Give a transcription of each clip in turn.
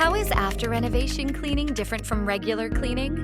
How is after renovation cleaning different from regular cleaning?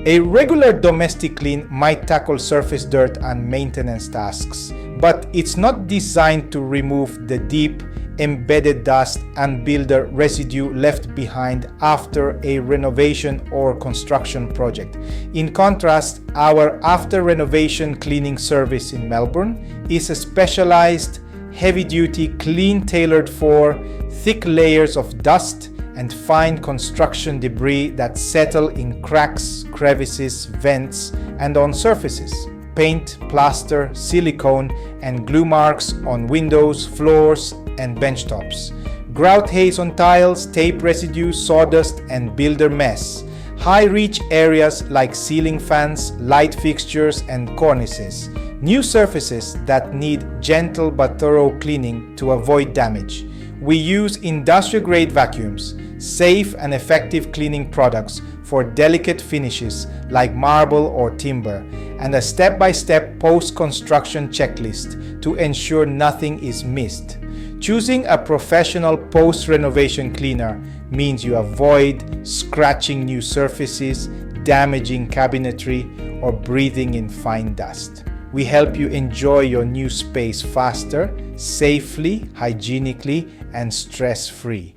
A regular domestic clean might tackle surface dirt and maintenance tasks, but it's not designed to remove the deep, embedded dust and builder residue left behind after a renovation or construction project. In contrast, our after renovation cleaning service in Melbourne is a specialized, heavy-duty clean tailored for thick layers of dust and fine construction debris that settle in cracks, crevices, vents, and on surfaces. Paint, plaster, silicone, and glue marks on windows, floors, and bench tops. Grout haze on tiles, tape residue, sawdust, and builder mess. High-reach areas like ceiling fans, light fixtures, and cornices. New surfaces that need gentle but thorough cleaning to avoid damage. We use industrial-grade vacuums, safe and effective cleaning products for delicate finishes like marble or timber, and a step-by-step post-construction checklist to ensure nothing is missed. Choosing a professional post-renovation cleaner means you avoid scratching new surfaces, damaging cabinetry, or breathing in fine dust. We help you enjoy your new space faster, safely, hygienically, and stress-free.